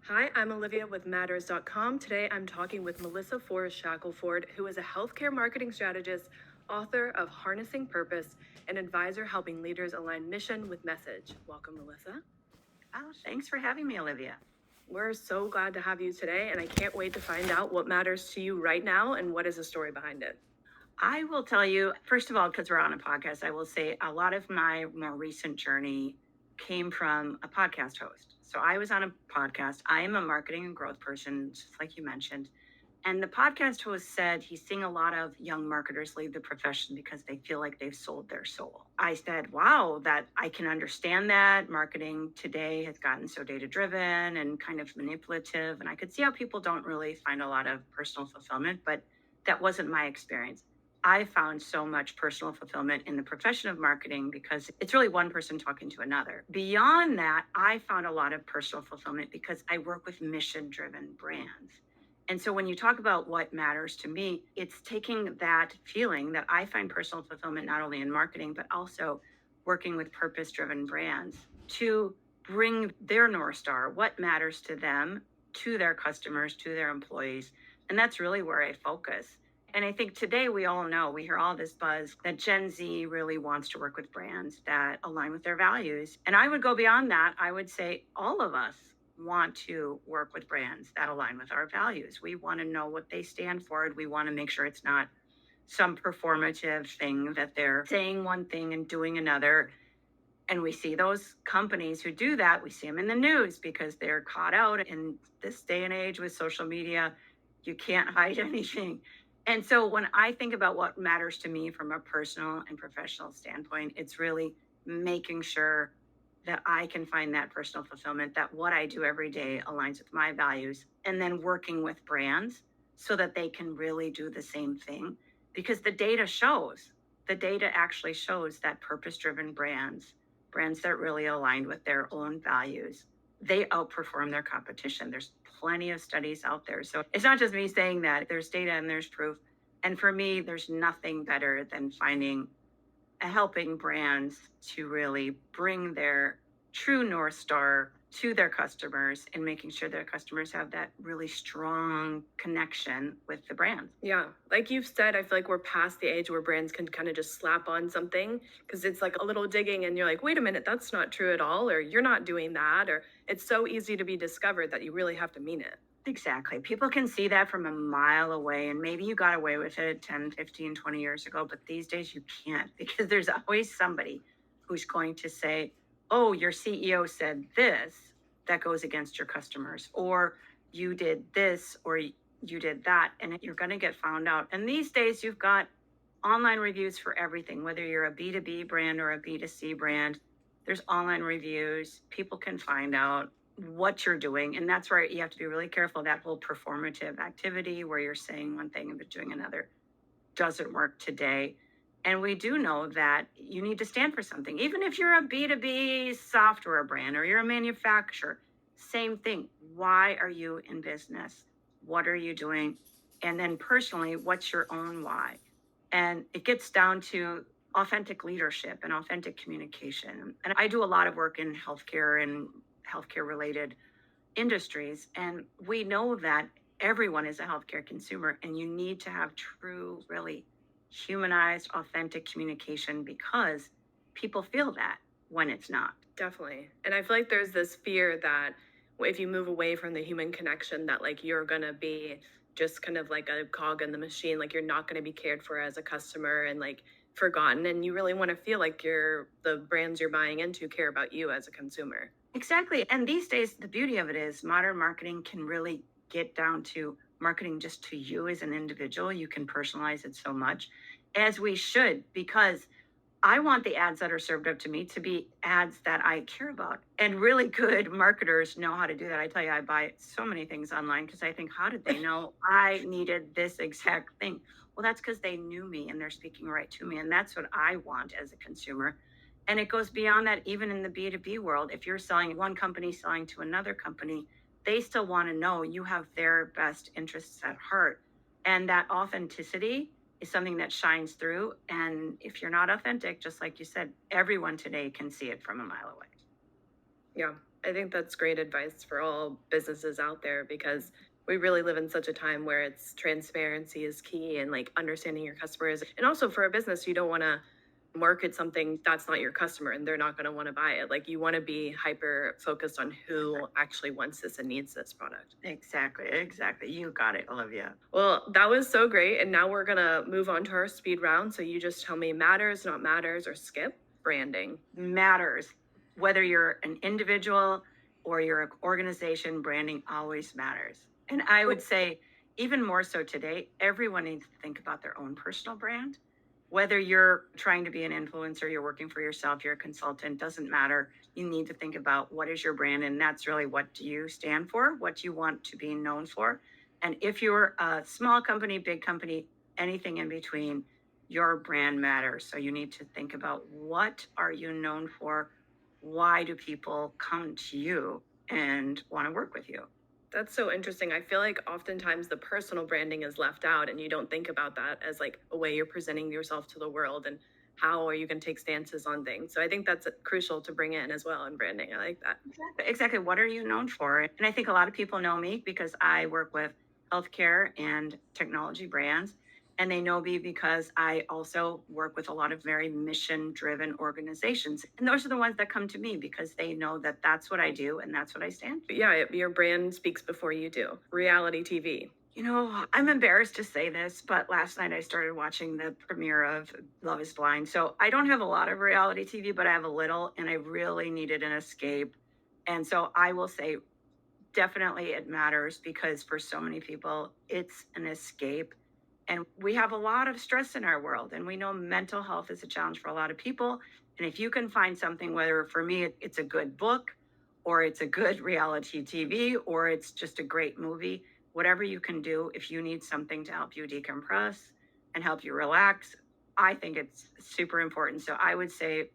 Hi, I'm Olivia with Matters.com. Today I'm talking with Melissa Fors Shackelford, who is a healthcare marketing strategist, author of Harnessing Purpose, and advisor helping leaders align mission with message. Welcome, Melissa. Oh, thanks for having me, Olivia. We're so glad to have you today, and I can't wait to find out what matters to you right now and what is the story behind it. I will tell you, first of all, because we're on a podcast, I will say a lot of my more recent journey came from a podcast host. So I was on a podcast. I am a marketing and growth person, just like you mentioned. And the podcast host said he's seeing a lot of young marketers leave the profession because they feel like they've sold their soul. I said, wow, that I can understand that. Marketing today has gotten so data driven and kind of manipulative. And I could see how people don't really find a lot of personal fulfillment, but that wasn't my experience. I found so much personal fulfillment in the profession of marketing because it's really one person talking to another. Beyond that, I found a lot of personal fulfillment because I work with mission driven brands. And so when you talk about what matters to me, it's taking that feeling that I find personal fulfillment not only in marketing, but also working with purpose driven brands to bring their North Star, what matters to them, to their customers, to their employees. And that's really where I focus. And I think today we all know, we hear all this buzz that Gen Z really wants to work with brands that align with their values. And I would go beyond that. I would say all of us want to work with brands that align with our values. We want to know what they stand for. And we want to make sure it's not some performative thing that they're saying one thing and doing another. And we see those companies who do that, we see them in the news because they're caught out in this day and age with social media. You can't hide anything. And so when I think about what matters to me from a personal and professional standpoint, it's really making sure that I can find that personal fulfillment, that what I do every day aligns with my values, and then working with brands so that they can really do the same thing. Because the data actually shows that purpose-driven brands that really aligned with their own values, they outperform their competition. There's plenty of studies out there. So it's not just me saying that, there's data and there's proof. And for me, there's nothing better than helping brands to really bring their true North Star to their customers and making sure their customers have that really strong connection with the brand. Yeah, like you've said, I feel like we're past the age where brands can kind of just slap on something because it's like a little digging and you're like, wait a minute, that's not true at all, or you're not doing that, or it's so easy to be discovered that you really have to mean it. Exactly. People can see that from a mile away, and maybe you got away with it 10, 15, 20 years ago, but these days you can't because there's always somebody who's going to say, oh, your CEO said this that goes against your customers, or you did this, or you did that, and you're going to get found out. And these days you've got online reviews for everything, whether you're a B2B brand or a B2C brand. There's online reviews. People can find out what you're doing. And that's where you have to be really careful. That whole performative activity where you're saying one thing but doing another doesn't work today. And we do know that you need to stand for something. Even if you're a B2B software brand or you're a manufacturer, same thing. Why are you in business? What are you doing? And then personally, what's your own why? And it gets down to authentic leadership and authentic communication. And I do a lot of work in healthcare and healthcare related industries. And we know that everyone is a healthcare consumer, and you need to have true, really humanized, authentic communication because people feel that when it's not. Definitely. And I feel like there's this fear that if you move away from the human connection, that like you're going to be just kind of like a cog in the machine, like you're not going to be cared for as a customer and like forgotten. And you really want to feel like the brands you're buying into care about you as a consumer. Exactly. And these days, the beauty of it is modern marketing can really get down to marketing just to you as an individual. You can personalize it so much, as we should, because I want the ads that are served up to me to be ads that I care about. And really good marketers know how to do that. I tell you, I buy so many things online because I think, how did they know I needed this exact thing? Well, that's because they knew me and they're speaking right to me. And that's what I want as a consumer. And it goes beyond that, even in the B2B world. If you're selling one company, selling to another company, they still want to know you have their best interests at heart. And that authenticity is something that shines through. And if you're not authentic, just like you said, everyone today can see it from a mile away. Yeah. I think that's great advice for all businesses out there because we really live in such a time where it's transparency is key and like understanding your customers. And also for a business, you don't want to market something that's not your customer and they're not going to want to buy it. Like you want to be hyper focused on who actually wants this and needs this product. Exactly. You got it, Olivia. Well, that was so great. And now we're going to move on to our speed round. So you just tell me matters, not matters, or skip branding. Matters. Whether you're an individual or you're an organization, branding always matters. And I would say, even more so today, everyone needs to think about their own personal brand. Whether you're trying to be an influencer, you're working for yourself, you're a consultant, doesn't matter. You need to think about what is your brand, and that's really what do you stand for, what you want to be known for. And if you're a small company, big company, anything in between, your brand matters. So you need to think about what are you known for? Why do people come to you and want to work with you? That's so interesting. I feel like oftentimes the personal branding is left out and you don't think about that as like a way you're presenting yourself to the world and how are you going to take stances on things. So I think that's crucial to bring in as well in branding. I like that. Exactly. What are you known for? And I think a lot of people know me because I work with healthcare and technology brands. And they know me because I also work with a lot of very mission-driven organizations. And those are the ones that come to me because they know that that's what I do and that's what I stand for. Yeah, your brand speaks before you do. Reality TV. You know, I'm embarrassed to say this, but last night I started watching the premiere of Love is Blind. So I don't have a lot of reality TV, but I have a little, and I really needed an escape. And so I will say, definitely it matters because for so many people, it's an escape. And we have a lot of stress in our world, and we know mental health is a challenge for a lot of people. And if you can find something, whether for me, it's a good book, or it's a good reality TV, or it's just a great movie, whatever you can do, if you need something to help you decompress and help you relax, I think it's super important. So I would say,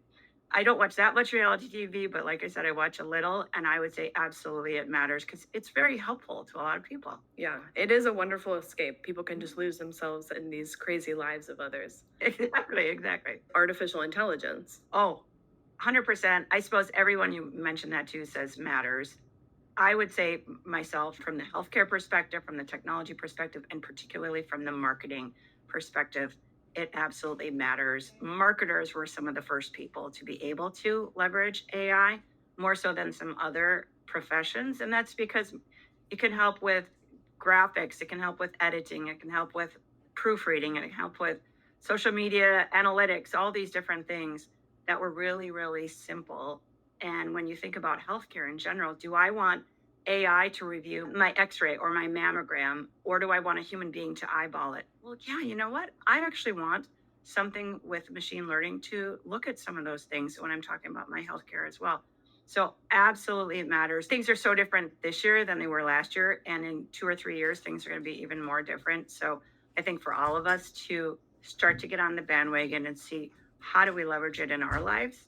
I don't watch that much reality TV, but like I said, I watch a little, and I would say absolutely it matters because it's very helpful to a lot of people. Yeah, it is a wonderful escape. People can just lose themselves in these crazy lives of others. Exactly. Artificial intelligence. Oh, 100%. I suppose everyone you mentioned that too says matters. I would say myself from the healthcare perspective, from the technology perspective, and particularly from the marketing perspective, it absolutely matters. Marketers were some of the first people to be able to leverage AI more so than some other professions. And that's because it can help with graphics, it can help with editing, it can help with proofreading, it can help with social media analytics, all these different things that were really, really simple. And when you think about healthcare in general, do I want AI to review my x-ray or my mammogram, or do I want a human being to eyeball it? Well, yeah, you know what? I actually want something with machine learning to look at some of those things when I'm talking about my healthcare as well. So absolutely it matters. Things are so different this year than they were last year. And in 2 or 3 years, things are going to be even more different. So I think for all of us to start to get on the bandwagon and see how do we leverage it in our lives,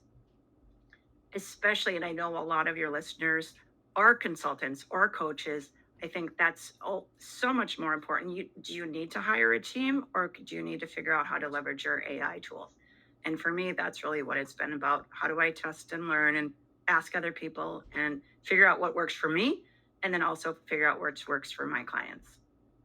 especially, and I know a lot of your listeners are consultants or coaches. I think that's so much more important. Do you need to hire a team, or do you need to figure out how to leverage your AI tools? And for me, that's really what it's been about. How do I test and learn and ask other people and figure out what works for me, and then also figure out what works for my clients?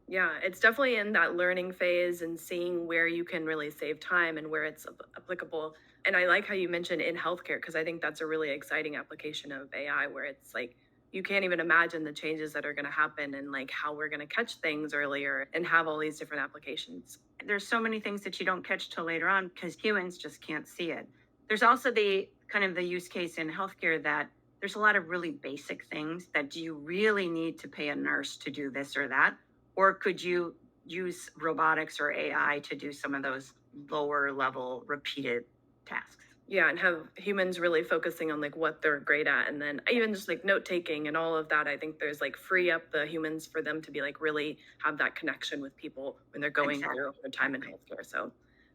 Yeah, it's definitely in that learning phase and seeing where you can really save time and where it's applicable. And I like how you mentioned in healthcare, because I think that's a really exciting application of AI where it's like you can't even imagine the changes that are going to happen and like how we're going to catch things earlier and have all these different applications. There's so many things that you don't catch till later on because humans just can't see it. There's also the kind of the use case in healthcare that there's a lot of really basic things that do you really need to pay a nurse to do this or that? Or could you use robotics or AI to do some of those lower level repeated tasks? Yeah, and have humans really focusing on like what they're great at, and then even just like note taking and all of that. I think there's like free up the humans for them to be like really have that connection with people when they're going through their time in healthcare. So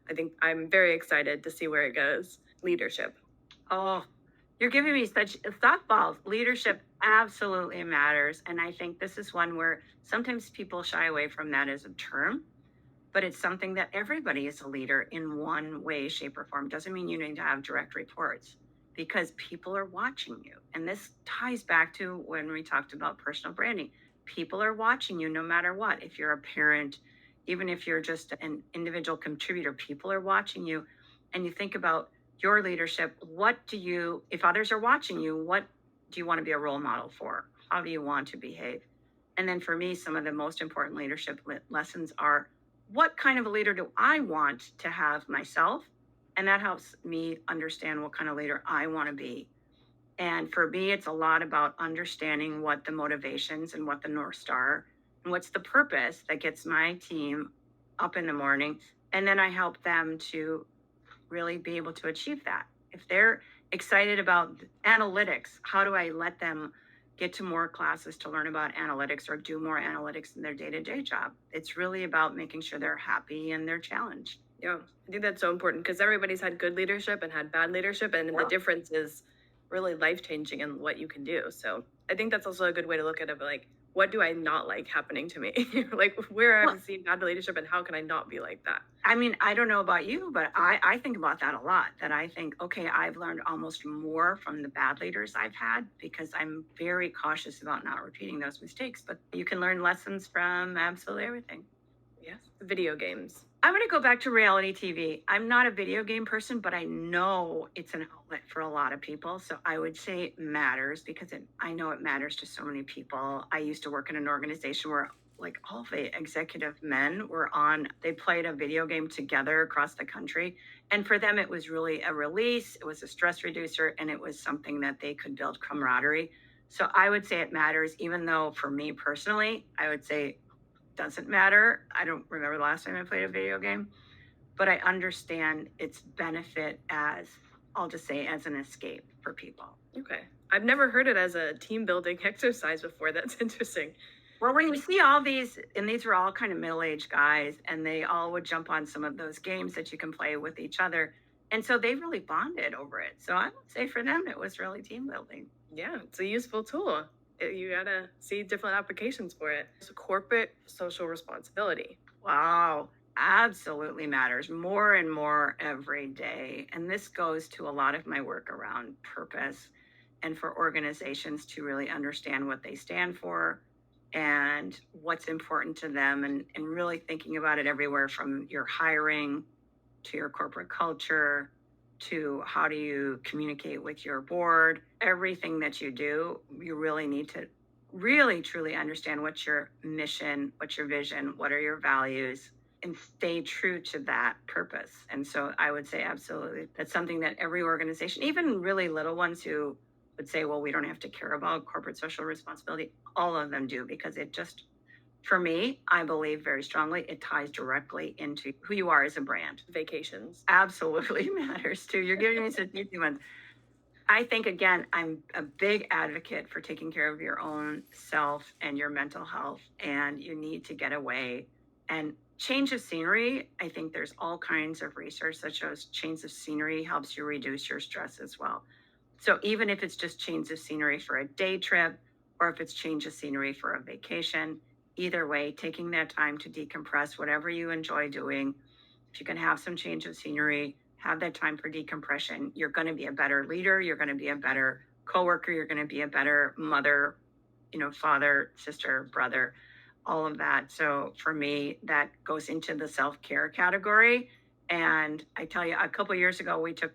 I think I'm very excited to see where it goes. Leadership. Oh, you're giving me such softballs. Leadership absolutely matters. And I think this is one where sometimes people shy away from that as a term, but it's something that everybody is a leader in one way, shape, or form. Doesn't mean you need to have direct reports. because people are watching you. And this ties back to when we talked about personal branding. People are watching you no matter what. If you're a parent, even if you're just an individual contributor, people are watching you. And you think about your leadership. If others are watching you, what do you want to be a role model for? How do you want to behave? And then for me, some of the most important leadership lessons are, what kind of a leader do I want to have myself? And that helps me understand what kind of leader I want to be. And for me, it's a lot about understanding what the motivations and what the North Star and what's the purpose that gets my team up in the morning. And then I help them to really be able to achieve that. If they're excited about analytics, how do I let them get to more classes to learn about analytics or do more analytics in their day-to-day job? It's really about making sure they're happy and they're challenged. Yeah, I think that's so important because everybody's had good leadership and had bad leadership, and the difference is really life-changing in what you can do. So I think that's also a good way to look at it, like, what do I not like happening to me? Like, where have I seen bad leadership and how can I not be like that? I mean, I don't know about you, but I think about that a lot. That I think, okay, I've learned almost more from the bad leaders I've had because I'm very cautious about not repeating those mistakes. But you can learn lessons from absolutely everything. Yes. Video games. I'm going to go back to reality TV. I'm not a video game person, but I know it's an outlet for a lot of people. So I would say it matters because I know it matters to so many people. I used to work in an organization where like all the executive men they played a video game together across the country. And for them, it was really a release. It was a stress reducer, and it was something that they could build camaraderie. So I would say it matters, even though for me personally, I would say doesn't matter. I don't remember the last time I played a video game, but I understand its benefit as, I'll just say, as an escape for people. Okay. I've never heard it as a team building exercise before. That's interesting. Well, when you see all these, and these were all kind of middle-aged guys, and they all would jump on some of those games that you can play with each other. And so they really bonded over it. So I would say for them, it was really team building. Yeah, it's a useful tool. You gotta see different applications for it. So corporate social responsibility. Wow, absolutely matters more and more every day. And this goes to a lot of my work around purpose and for organizations to really understand what they stand for and what's important to them, and really thinking about it everywhere from your hiring to your corporate culture to how do you communicate with your board. Everything that you do, you really need to really truly understand what's your mission, what's your vision, what are your values, and stay true to that purpose. And so I would say absolutely that's something that every organization, even really little ones who would say, well, we don't have to care about corporate social responsibility, all of them do, because it just, for me, I believe very strongly it ties directly into who you are as a brand. Vacations. Absolutely matters too. You're giving me some easy ones. I think, again, I'm a big advocate for taking care of your own self and your mental health, and you need to get away and change of scenery. I think there's all kinds of research that shows change of scenery helps you reduce your stress as well. So even if it's just change of scenery for a day trip, or if it's change of scenery for a vacation, either way, taking that time to decompress, whatever you enjoy doing, if you can have some change of scenery, have that time for decompression, you're going to be a better leader. You're going to be a better coworker. You're going to be a better mother, father, sister, brother, all of that. So for me, that goes into the self-care category. And I tell you, a couple of years ago, we took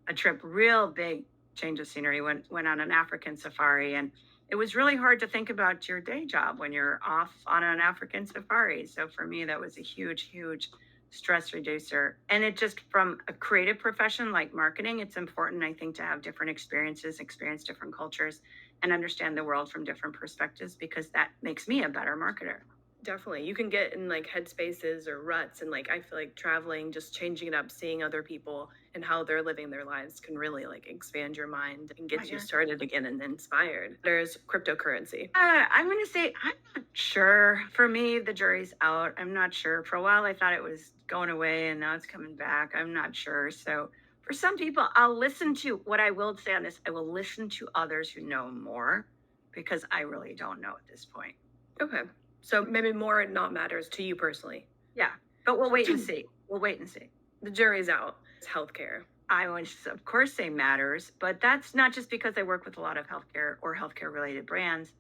a trip, real big change of scenery, went on an African safari. And it was really hard to think about your day job when you're off on an African safari. So for me, that was a huge, huge stress reducer. And it just, from a creative profession like marketing, it's important, I think, to have different experiences, experience different cultures, and understand the world from different perspectives, because that makes me a better marketer. Definitely. You can get in like headspaces or ruts, and like I feel like traveling, just changing it up, seeing other people and how they're living their lives can really like expand your mind and get you started again and inspired. There's cryptocurrency. I'm going to say I'm not sure. For me, the jury's out. I'm not sure. For a while, I thought it was going away, and now it's coming back. I'm not sure. So for some people, I'll listen to, what I will say on this, I will listen to others who know more, because I really don't know at this point. Okay. So maybe more not matters to you personally. Yeah, but we'll wait and see. We'll wait and see. The jury's out. It's healthcare. I would, of course, say matters, but that's not just because I work with a lot of healthcare or healthcare related brands.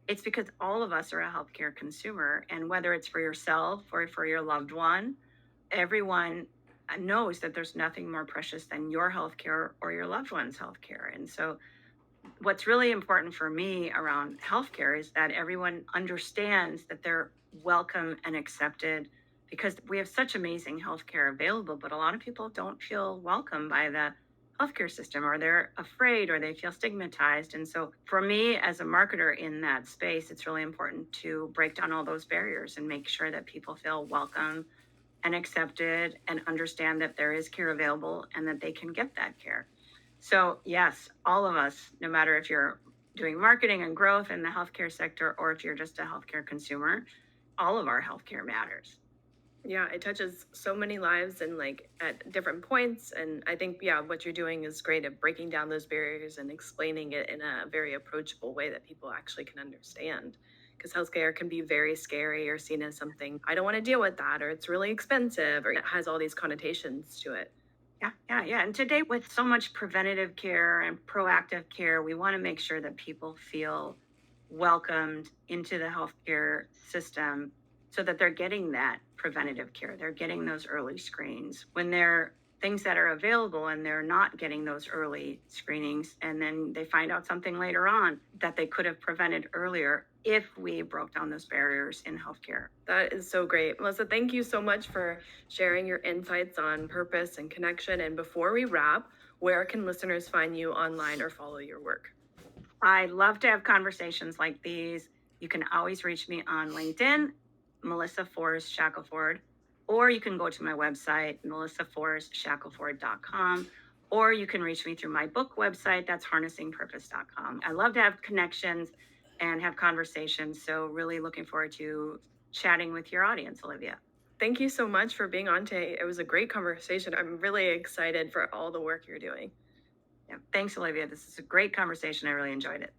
It's because all of us are a healthcare consumer. And whether it's for yourself or for your loved one, everyone knows that there's nothing more precious than your healthcare or your loved one's healthcare. And so, what's really important for me around healthcare is that everyone understands that they're welcome and accepted, because we have such amazing healthcare available, but a lot of people don't feel welcome by the healthcare system, or they're afraid, or they feel stigmatized. And so for me as a marketer in that space, it's really important to break down all those barriers and make sure that people feel welcome and accepted and understand that there is care available and that they can get that care. So yes, all of us, no matter if you're doing marketing and growth in the healthcare sector or if you're just a healthcare consumer, all of our healthcare matters. Yeah, it touches so many lives and like at different points. And I think, yeah, what you're doing is great at breaking down those barriers and explaining it in a very approachable way that people actually can understand. Because healthcare can be very scary or seen as something, I don't want to deal with that, or it's really expensive, or it has all these connotations to it. Yeah. And today, with so much preventative care and proactive care, we want to make sure that people feel welcomed into the healthcare system so that they're getting that preventative care. They're getting those early screens when they're things that are available, and they're not getting those early screenings. And then they find out something later on that they could have prevented earlier if we broke down those barriers in healthcare. That is so great. Melissa, thank you so much for sharing your insights on purpose and connection. And before we wrap, where can listeners find you online or follow your work? I love to have conversations like these. You can always reach me on LinkedIn, Melissa Fors Shackelford, or you can go to my website, melissaforsshackelford.com, or you can reach me through my book website, that's harnessingpurpose.com. I love to have connections and have conversations. So really looking forward to chatting with your audience, Olivia. Thank you so much for being on today. It was a great conversation. I'm really excited for all the work you're doing. Yeah, thanks, Olivia. This is a great conversation. I really enjoyed it.